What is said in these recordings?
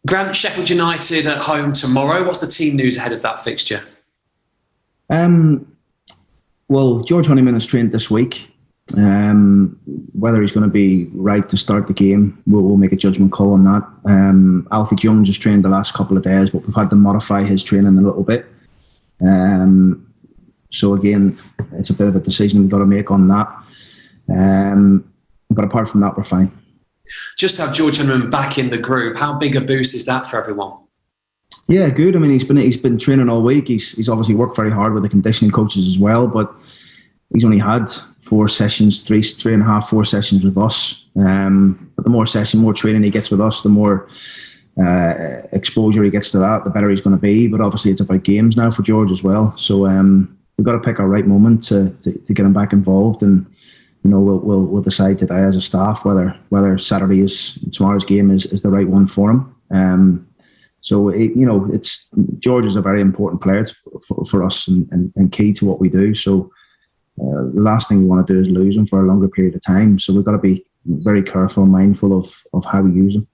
Grant, Sheffield United at home tomorrow. What's the team news ahead of that fixture? Well, George Honeyman has trained this week. Whether he's going to be right to start the game, we'll make a judgment call on that. Alfie Jones has trained the last couple of days, but we've had to modify his training a little bit. So again, it's a bit of a decision we've got to make on that. But apart from that, we're fine. Just to have George Honeyman back in the group, how big a boost is that for everyone? Yeah, good. I mean, he's been training all week. He's obviously worked very hard with the conditioning coaches as well, but he's only had 4 sessions, three and a half, 4 sessions with us. But the more training he gets with us, the more exposure he gets to that, the better he's going to be. But obviously, it's about games now for George as well. So we've got to pick our right moment to get him back involved, and we'll decide today as a staff whether tomorrow's game is the right one for him. So George is a very important player for us and key to what we do. So the last thing we want to do is lose him for a longer period of time. So we've got to be very careful and mindful of how we use him.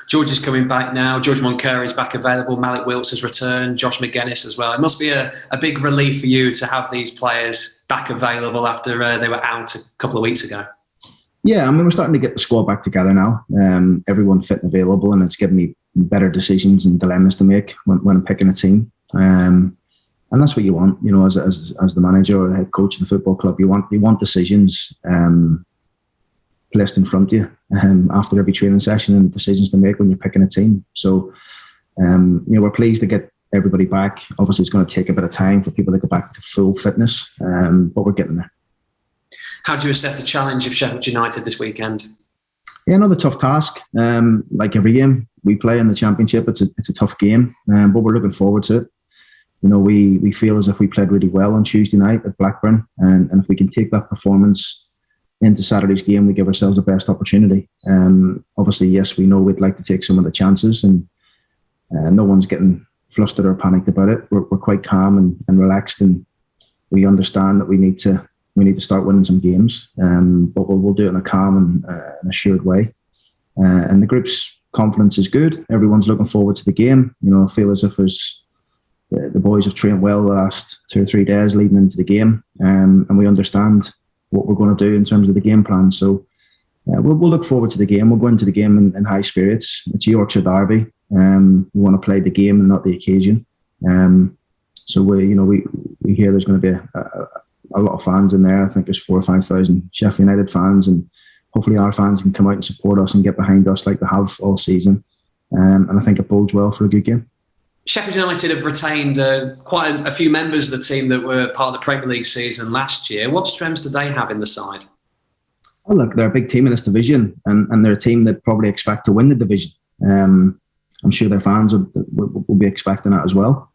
George is coming back now. George Moncur is back available. Malik Wilkes has returned. Josh McGuinness as well. It must be a big relief for you to have these players back available after they were out a couple of weeks ago. Yeah, I mean, we're starting to get the squad back together now. Everyone fit and available, and it's given me better decisions and dilemmas to make when I'm picking a team. And that's what you want, as the manager or the head coach of the football club. You want decisions placed in front of you after every training session, and decisions to make when you're picking a team. So, we're pleased to get everybody back. Obviously, it's going to take a bit of time for people to go back to full fitness, but we're getting there. How do you assess the challenge of Sheffield United this weekend? Yeah, another tough task. Like every game we play in the Championship, it's a tough game, but we're looking forward to it. We feel as if we played really well on Tuesday night at Blackburn, and if we can take that performance into Saturday's game, we give ourselves the best opportunity. Obviously, yes, we know we'd like to take some of the chances, and no one's getting flustered or panicked about it. We're quite calm and relaxed, and we understand that we need to start winning some games, but we'll do it in a calm and assured way. And the group's confidence is good. Everyone's looking forward to the game. I feel as if the boys have trained well the last 2 or 3 days leading into the game, and we understand what we're going to do in terms of the game plan. So we'll look forward to the game. We'll go into the game in high spirits. It's Yorkshire Derby. We want to play the game and not the occasion. So we hear there's going to be a lot of fans in there. I think there's 4,000 or 5,000 Sheffield United fans, and hopefully our fans can come out and support us and get behind us like they have all season. And I think it bodes well for a good game. Sheffield United have retained quite a few members of the team that were part of the Premier League season last year. What strengths do they have in the side? Well, look, they're a big team in this division, and they're a team that probably expect to win the division. I'm sure their fans will be expecting that as well.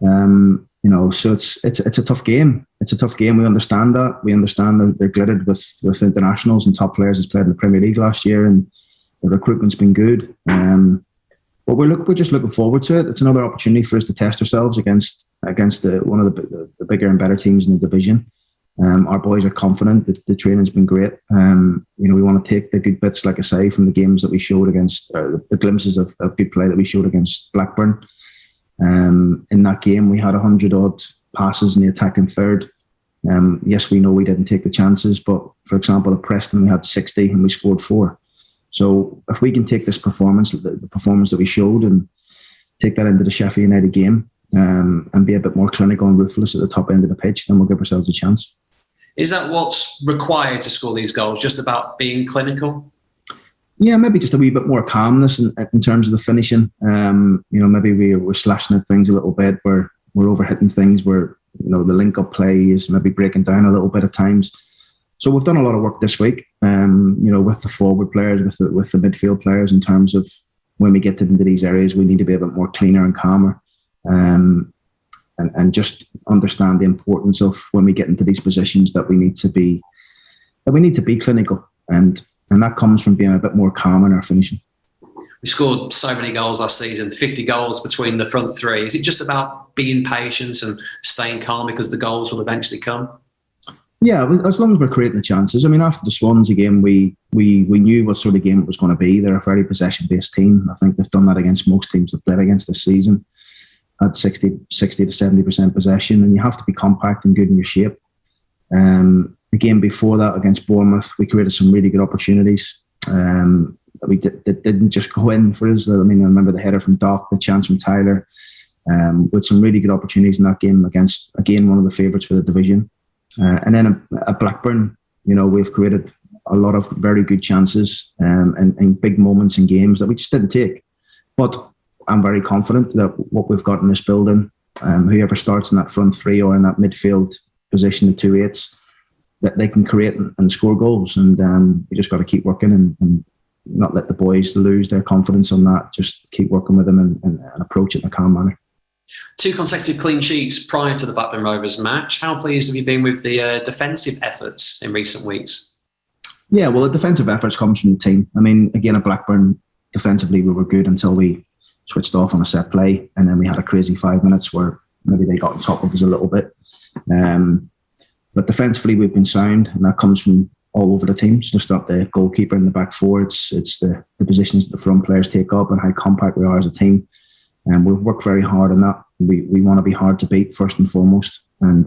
So it's a tough game. It's a tough game. We understand that. We understand that they're glittered with internationals and top players who's played in the Premier League last year, and the recruitment's been good. But we're just looking forward to it. It's another opportunity for us to test ourselves against one of the bigger and better teams in the division. Our boys are confident. The training's been great. We want to take the good bits, like I say, from the games that we showed against, the glimpses of good play that we showed against Blackburn. In that game, we had 100-odd passes in the attacking third. Yes, we know we didn't take the chances, but for example, at Preston, we had 60 and we scored 4. So if we can take this performance, the performance that we showed, and take that into the Sheffield United game, and be a bit more clinical and ruthless at the top end of the pitch, then we'll give ourselves a chance. Is that what's required to score these goals, just about being clinical? Yeah, maybe just a wee bit more calmness in terms of the finishing. Maybe we're slashing at things a little bit, we're overhitting things, where the link-up play is maybe breaking down a little bit at times. So we've done a lot of work this week, with the forward players, with the midfield players, in terms of when we get into these areas, we need to be a bit more cleaner and calmer, and just understand the importance of when we get into these positions that we need to be clinical, and that comes from being a bit more calm in our finishing. We scored so many goals last season, 50 goals between the front three. Is it just about being patient and staying calm because the goals will eventually come? Yeah, as long as we're creating the chances. I mean, after the Swansea game, we knew what sort of game it was going to be. They're a very possession-based team. I think they've done that against most teams they've played against this season, at 60 to 70% possession, and you have to be compact and good in your shape. The game before that against Bournemouth, we created some really good opportunities. That didn't just go in for us. I mean, I remember the header from Doc, the chance from Tyler, with some really good opportunities in that game against, again, one of the favourites for the division. And then at Blackburn, we've created a lot of very good chances and big moments in games that we just didn't take. But I'm very confident that what we've got in this building, whoever starts in that front three or in that midfield position, the 2-8s, that they can create and score goals. And we just got to keep working and not let the boys lose their confidence on that. Just keep working with them and approach it in a calm manner. 2 consecutive clean sheets prior to the Blackburn Rovers match. How pleased have you been with the defensive efforts in recent weeks? Yeah, well, the defensive efforts comes from the team. I mean, again, at Blackburn, defensively we were good until we switched off on a set play, and then we had a crazy 5 minutes where maybe they got on top of us a little bit. But defensively we've been sound, and that comes from all over the team. It's just not the goalkeeper and the back four. It's the positions that the front players take up and how compact we are as a team. And we've worked very hard on that. We want to be hard to beat first and foremost, and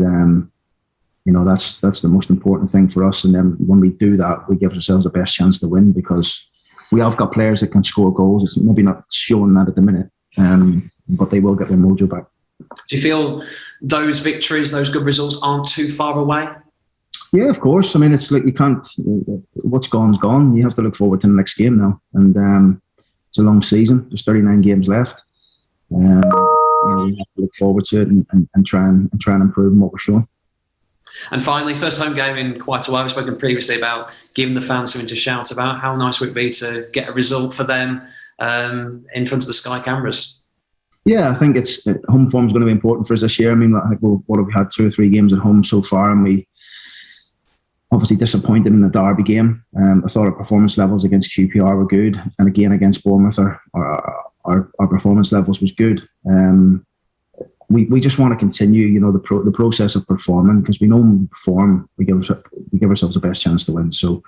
that's the most important thing for us. And then when we do that, we give ourselves the best chance to win, because we have got players that can score goals. It's maybe not showing that at the minute, but they will get their mojo back. Do you feel those victories, those good results, aren't too far away? Yeah, of course. I mean, it's like you can't. What's gone's gone. You have to look forward to the next game now, and it's a long season. There's 39 games left. We have to look forward to it and try and improve on what we're showing. And finally, first home game in quite a while. We've spoken previously about giving the fans something to shout about. How nice would it be to get a result for them in front of the Sky cameras? Yeah, I think home form is going to be important for us this year. I mean, I think we've had 2 or 3 games at home so far, and we obviously disappointed in the Derby game. I thought our performance levels against QPR were good, and again against Bournemouth, our performance levels was good. We just want to continue, the process of performing, because we know when we perform, we give ourselves the best chance to win. So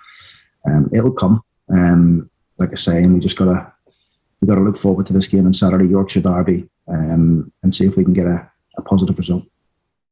it'll come, like I say, and we just got to look forward to this game on Saturday, Yorkshire Derby, and see if we can get a positive result.